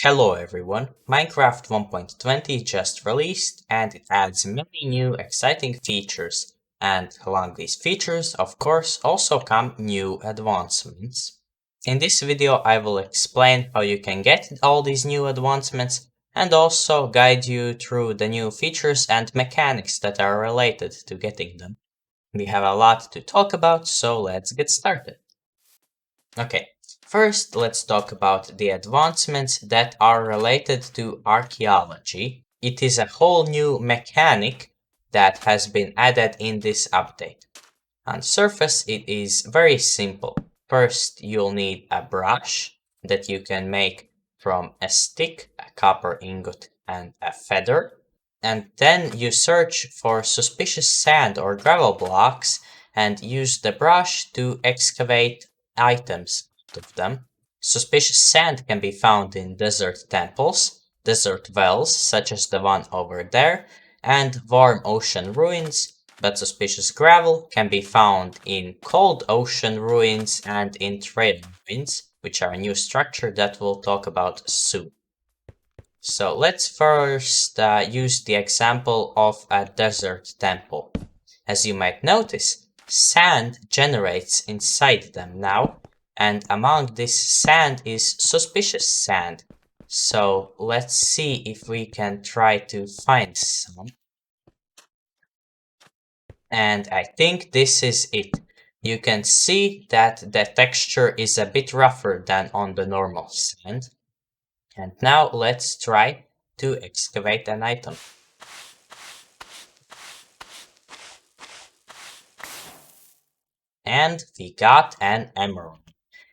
Hello everyone, Minecraft 1.20 just released and it adds many new exciting features, and along these features of course also come new advancements. In this video I will explain how you can get all these new advancements and also guide you through the new features and mechanics that are related to getting them. We have a lot to talk about, so let's get started. Okay, first let's talk about the advancements that are related to archaeology. It is a whole new mechanic that has been added in this update. On surface it is very simple. First you'll need a brush that you can make from a stick, a copper ingot and a feather. And then you search for suspicious sand or gravel blocks and use the brush to excavate items out of them. Suspicious sand can be found in desert temples, desert wells such as the one over there, and warm ocean ruins, but suspicious gravel can be found in cold ocean ruins and in trade ruins, which are a new structure that we'll talk about soon. So let's first use the example of a desert temple. As you might notice, sand generates inside them now, and among this sand is suspicious sand. So let's see if we can try to find some. And I think this is it. You can see that the texture is a bit rougher than on the normal sand. And now let's try to excavate an item. And we got an emerald.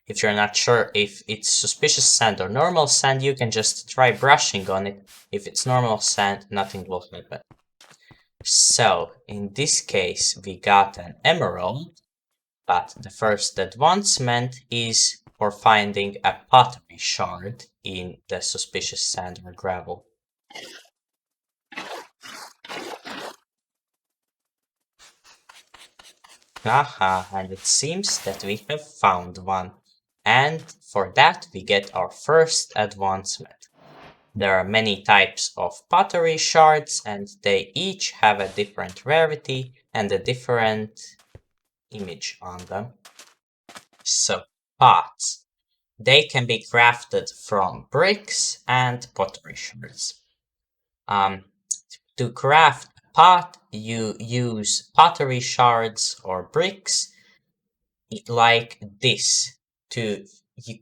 If you're not sure if it's suspicious sand or normal sand, you can just try brushing on it. If it's normal sand, nothing will happen. So, in this case, we got an emerald, but the first advancement is for finding a pottery shard in the suspicious sand or gravel. Haha, and it seems that we have found one. And for that we get our first advancement. There are many types of pottery shards and they each have a different rarity and a different image on them. So, pots. They can be crafted from bricks and pottery shards. To craft a pot, you use pottery shards or bricks like this to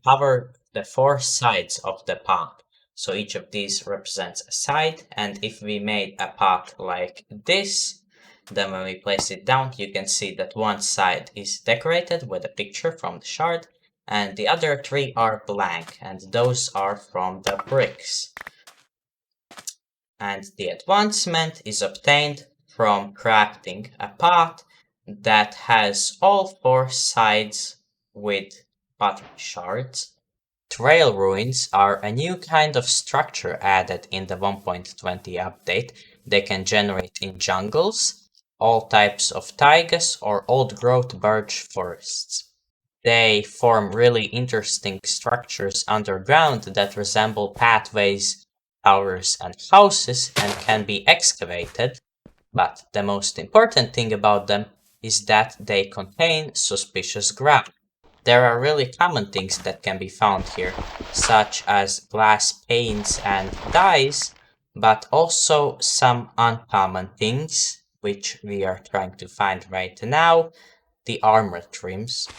cover the four sides of the pot. So each of these represents a side, and if we made a pot like this, then when we place it down, you can see that one side is decorated with a picture from the shard, and the other three are blank, and those are from the bricks. And the advancement is obtained from crafting a pot that has all four sides with pottery shards. Trail ruins are a new kind of structure added in the 1.20 update. They can generate in jungles, all types of taigas or old-growth birch forests. They form really interesting structures underground that resemble pathways, towers, and houses and can be excavated, but the most important thing about them is that they contain suspicious gravel. There are really common things that can be found here, such as glass panes and dyes, but also some uncommon things, which we are trying to find right now, the armor trims.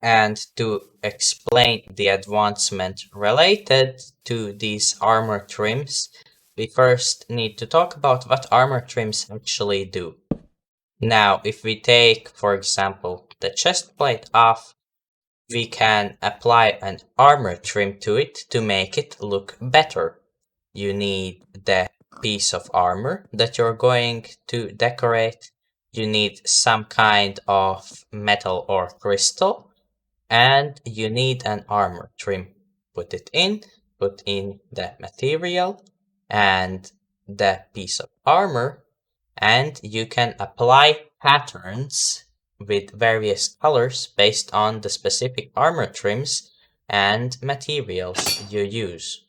And to explain the advancement related to these armor trims, we first need to talk about what armor trims actually do. Now, if we take, for example, the chest plate off, we can apply an armor trim to it to make it look better. You need the piece of armor that you're going to decorate. You need some kind of metal or crystal, and you need an armor trim. Put in the material and the piece of armor, and you can apply patterns with various colors based on the specific armor trims and materials you use.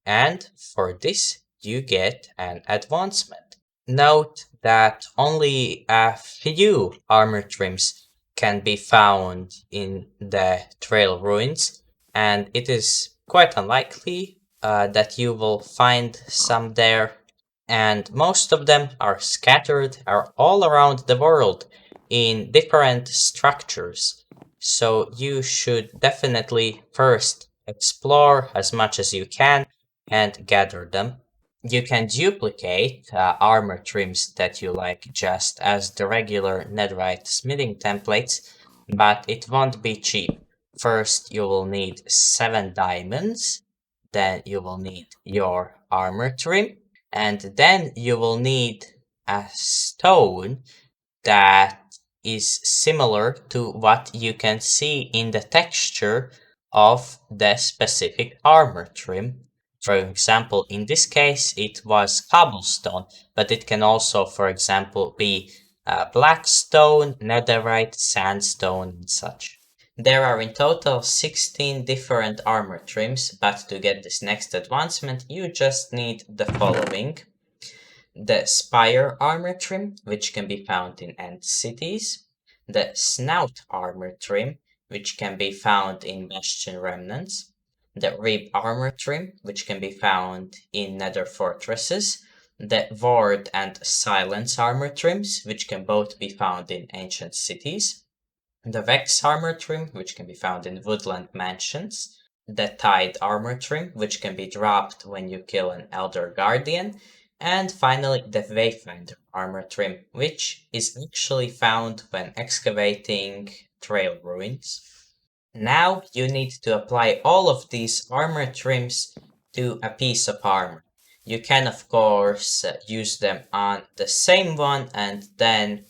And for this, you get an advancement. Note that only a few armor trims can be found in the trail ruins, and it is quite unlikely that you will find some there. And most of them are scattered are all around the world in different structures. So you should definitely first explore as much as you can and gather them. You can duplicate armor trims that you like just as the regular netherite smithing templates, but it won't be cheap. First, you will need 7 diamonds, then you will need your armor trim, and then you will need a stone that is similar to what you can see in the texture of the specific armor trim. For example, in this case, it was cobblestone, but it can also, for example, be black stone, netherite, sandstone, and such. There are in total 16 different armor trims, but to get this next advancement, you just need the following. The Spire armor trim, which can be found in End Cities. The Snout armor trim, which can be found in Bastion Remnants. The Rib armor trim, which can be found in Nether Fortresses. The Ward and Silence armor trims, which can both be found in Ancient Cities. The Vex armor trim, which can be found in Woodland Mansions. The Tide armor trim, which can be dropped when you kill an Elder Guardian. And finally, the Wayfinder armor trim, which is actually found when excavating trail ruins. Now you need to apply all of these armor trims to a piece of armor. You can, of course, use them on the same one, and then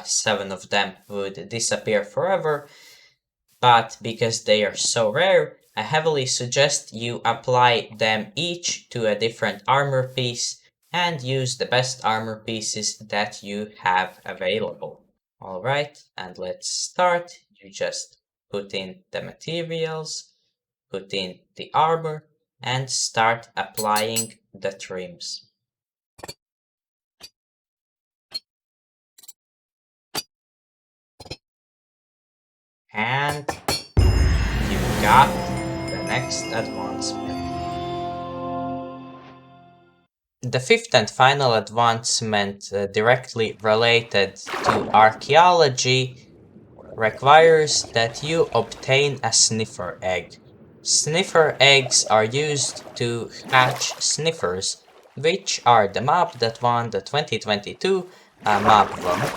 7 of them would disappear forever. But because they are so rare, I heavily suggest you apply them each to a different armor piece and use the best armor pieces that you have available. Alright, and let's start. You just put in the materials, put in the armor, and start applying the trims. And you got the next advancement. The fifth and final advancement directly related to archaeology requires that you obtain a sniffer egg. Sniffer eggs are used to hatch sniffers, which are the mob that won the 2022 mob run.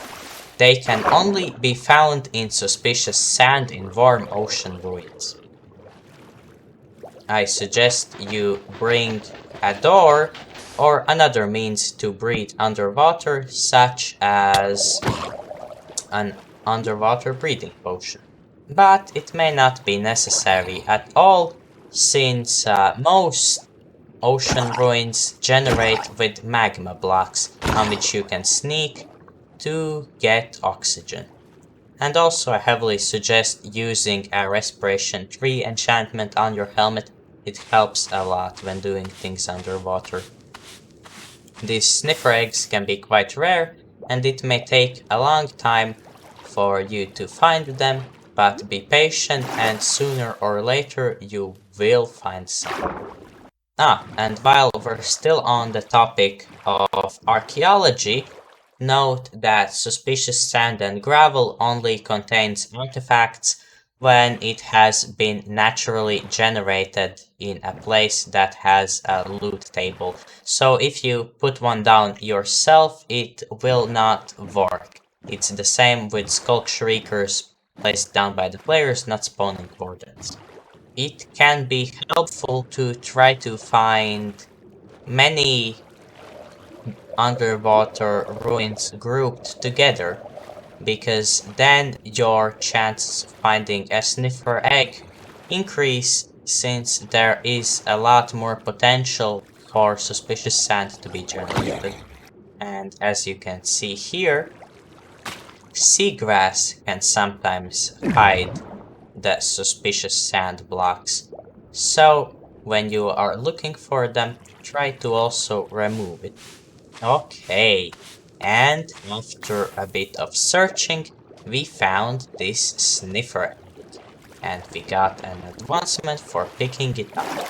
They can only be found in suspicious sand in warm ocean ruins. I suggest you bring a door or another means to breathe underwater, such as an underwater breathing potion. But it may not be necessary at all, since most ocean ruins generate with magma blocks on which you can sneak to get oxygen. And also I heavily suggest using a respiration tree enchantment on your helmet. It helps a lot when doing things underwater. These sniffer eggs can be quite rare, and it may take a long time for you to find them, but be patient and sooner or later you will find some. And while we're still on the topic of archaeology, note that suspicious sand and gravel only contains artifacts when it has been naturally generated in a place that has a loot table. So if you put one down yourself, it will not work. It's the same with Skulk Shriekers placed down by the players, not spawning coordinates. It can be helpful to try to find many underwater ruins grouped together, because then your chances of finding a sniffer egg increase, since there is a lot more potential for suspicious sand to be generated. And as you can see here, seagrass can sometimes hide the suspicious sand blocks. So when you are looking for them, try to also remove it. Okay, and after a bit of searching, we found this sniffer egg, and we got an advancement for picking it up.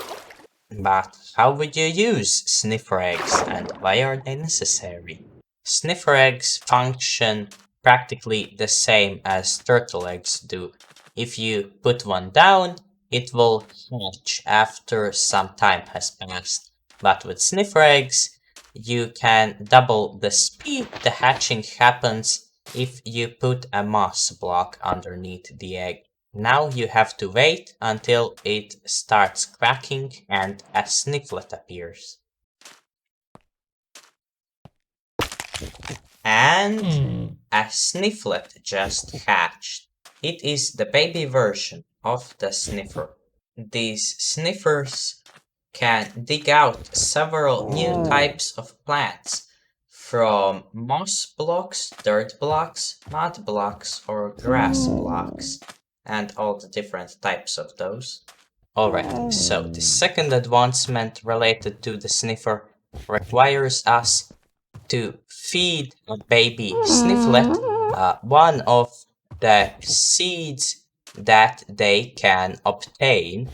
But how would you use sniffer eggs and why are they necessary? Sniffer eggs function practically the same as turtle eggs do. If you put one down, it will hatch after some time has passed. But with sniffer eggs, you can double the speed the hatching happens if you put a moss block underneath the egg. Now you have to wait until it starts cracking and a snifflet appears. And a snifflet just hatched. It is the baby version of the sniffer. These sniffers can dig out several new types of plants, from moss blocks, dirt blocks, mud blocks, or grass blocks, and all the different types of those. Alright, so the second advancement related to the sniffer requires us to feed a baby snifflet one of the seeds that they can obtain.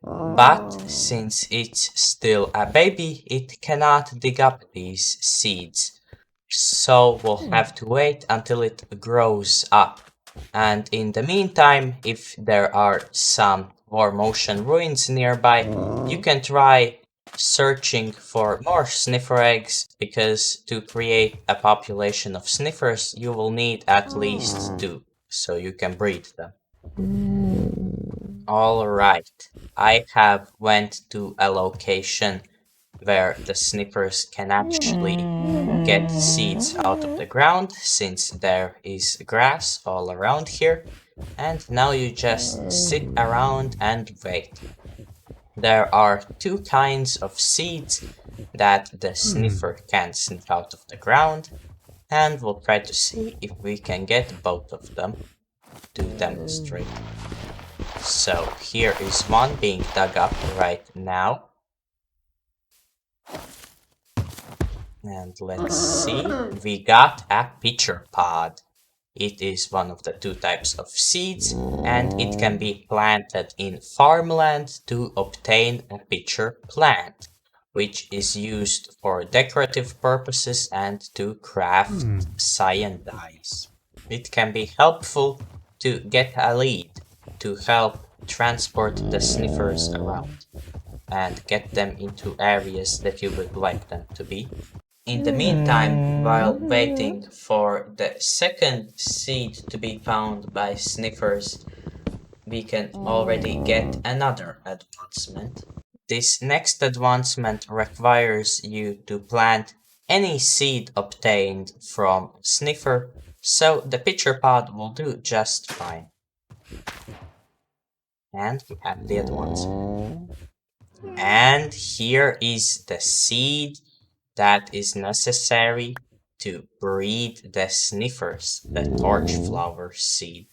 But since it's still a baby, it cannot dig up these seeds. So we'll have to wait until it grows up. And in the meantime, if there are some warm ocean ruins nearby, you can try searching for more sniffer eggs, because to create a population of sniffers, you will need at least 2, so you can breed them. Alright, I have went to a location where the sniffers can actually get seeds out of the ground, since there is grass all around here, and now you just sit around and wait. There are 2 kinds of seeds that the sniffer can sniff out of the ground, and we'll try to see if we can get both of them to demonstrate. So here is one being dug up right now. And let's see, we got a pitcher pod. It is one of the 2 types of seeds, and it can be planted in farmland to obtain a pitcher plant, which is used for decorative purposes and to craft cyan dyes. It can be helpful to get a lead to help transport the sniffers around and get them into areas that you would like them to be. In the meantime, while waiting for the second seed to be found by sniffers, we can already get another advancement. This next advancement requires you to plant any seed obtained from sniffer, so the pitcher pod will do just fine. And we have the advancement. And here is the seed that is necessary to breed the sniffers, the torchflower seed.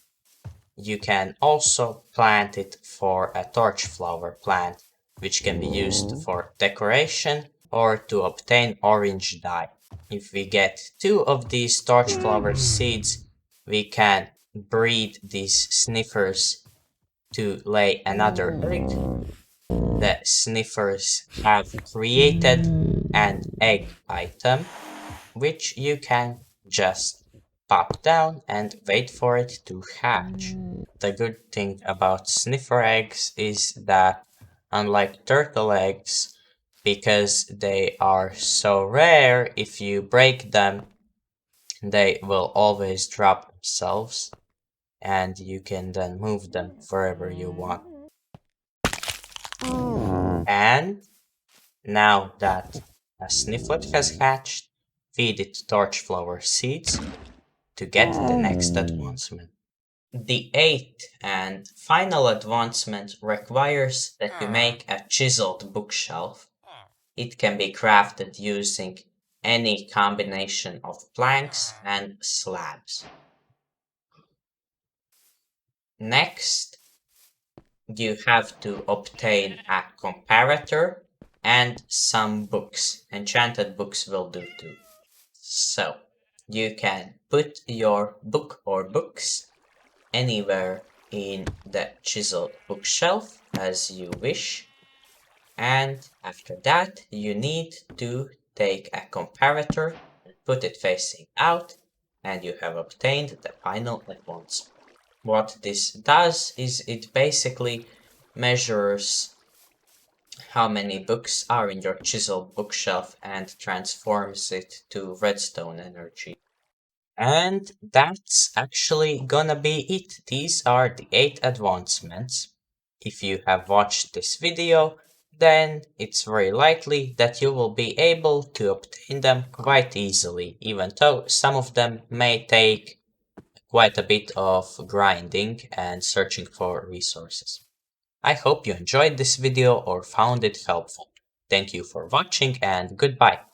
You can also plant it for a torchflower plant, which can be used for decoration or to obtain orange dye. If we get 2 of these torchflower seeds, we can breed these sniffers to lay another egg. The sniffers have created an egg item, which you can just pop down and wait for it to hatch. The good thing about sniffer eggs is that, unlike turtle eggs, because they are so rare, if you break them, they will always drop themselves, and you can then move them wherever you want. And now that a snifflet has hatched, feed it torchflower seeds to get the next advancement. The 8th and final advancement requires that you make a chiseled bookshelf. It can be crafted using any combination of planks and slabs. Next, you have to obtain a comparator and some books. Enchanted books will do too. So, you can put your book or books anywhere in the chiseled bookshelf as you wish. And after that, you need to take a comparator and put it facing out, and you have obtained the final advancement. What this does is it basically measures how many books are in your chiseled bookshelf and transforms it to redstone energy. And that's actually gonna be it. These are the 8 advancements. If you have watched this video, then it's very likely that you will be able to obtain them quite easily, even though some of them may take quite a bit of grinding and searching for resources. I hope you enjoyed this video or found it helpful. Thank you for watching and goodbye.